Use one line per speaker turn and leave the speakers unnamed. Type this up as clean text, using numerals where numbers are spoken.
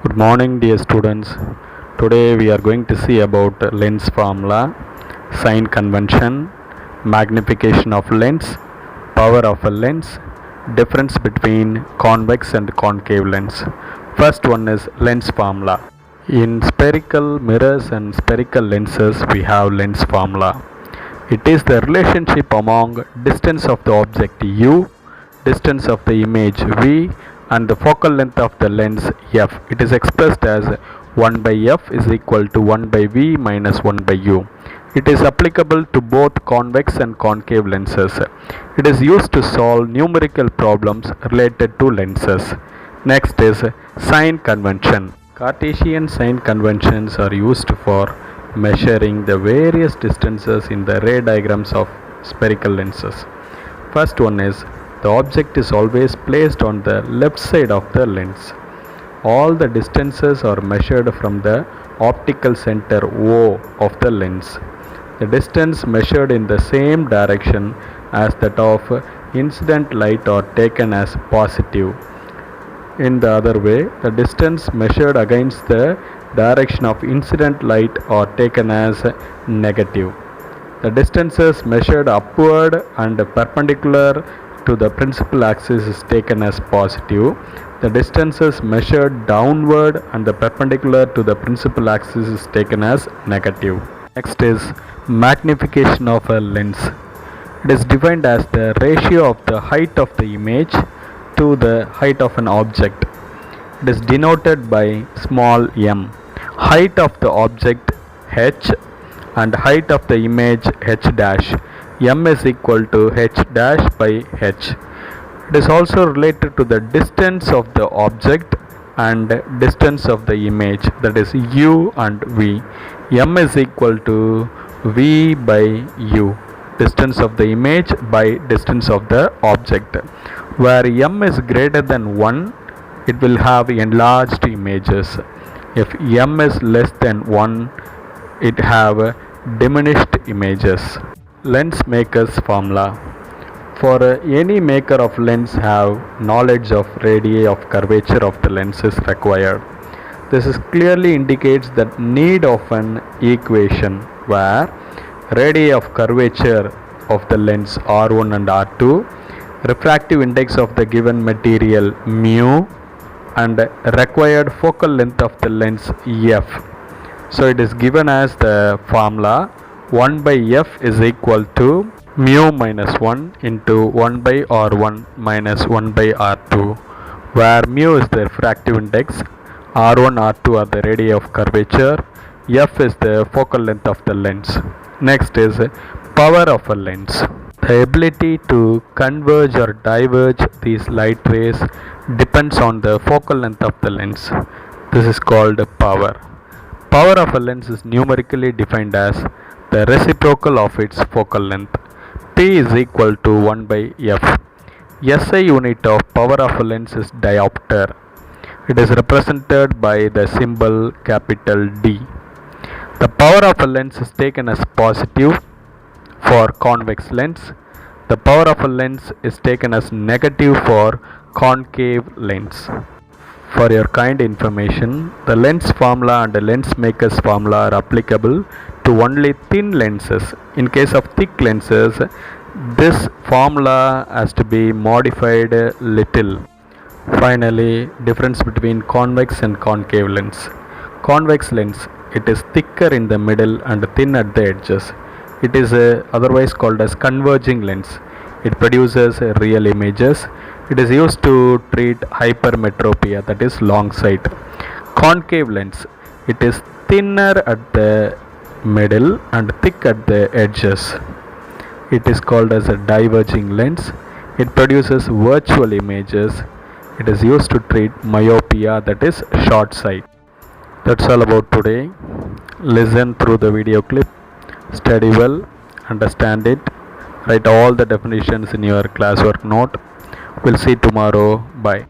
Good morning, dear students. Today we are going to see about lens formula, sign convention, magnification of lens, power of a lens, difference between convex and concave lens. First one is lens formula. In spherical mirrors and spherical lenses, we have lens formula. It is the relationship among distance of the object u, distance of the image v, and the focal length of the lens f. It is expressed as 1 by f is equal to 1 by v minus 1 by u. It is applicable to both convex and concave lenses. It is used to solve numerical problems related to lenses. Next is sign convention. Cartesian sign conventions are used for measuring the various distances in the ray diagrams of spherical lenses. First one is the object is always placed on the left side of the lens. All the distances are measured from the optical center O of the lens. The distance measured in the same direction as that of incident light are taken as positive. In the other way, the distance measured against the direction of incident light are taken as negative. The distances measured upward and perpendicular to the principal axis is taken as positive. The distances measured downward and the perpendicular to the principal axis is taken as negative. Next is magnification of a lens. It is defined as the ratio of the height of the image to the height of an object. It is denoted by small m. Height of the object h and height of the image h dash. M is equal to h dash by h. It is also related to the distance of the object and distance of the image, that is u and v. M is equal to v by u, distance of the image by distance of the object. Where m is greater than 1, it will have enlarged images. If m is less than 1, it have diminished images. Lens maker's formula. For any maker of lens have knowledge of radii of curvature of the lens is required. This is clearly indicates that need of an equation where radii of curvature of the lens R1 and R2, refractive index of the given material mu, and required focal length of the lens f. So it is given as the formula 1 by f is equal to mu minus 1 into 1 by R1 minus 1 by R2, where mu is the refractive index, R1, R2 are the radii of curvature, f is the focal length of the lens. Next is power of a lens. The ability to converge or diverge these light rays depends on the focal length of the lens. This is called power. Power of a lens is numerically defined as the reciprocal of its focal length. P is equal to 1 by f. SI unit of power of a lens is diopter. It is represented by the symbol capital D. The power of a lens is taken as positive for convex lens. The power of a lens is taken as negative for concave lens. For your kind information, the lens formula and the lens maker's formula are applicable to only thin lenses. In case of thick lenses, this formula has to be modified a little. Finally, difference between convex and concave lens. Convex lens, it is thicker in the middle and thin at the edges. It is otherwise called as converging lens. It produces real images. It is used to treat hypermetropia, that is long sight. Concave lens, it is thinner at the middle and thick at the edges. It is called as a diverging lens. It produces virtual images. It is used to treat myopia, that is short sight. That's all about today. Listen through the video clip, study well, understand it, write all the definitions in your classwork note. We'll see tomorrow. Bye.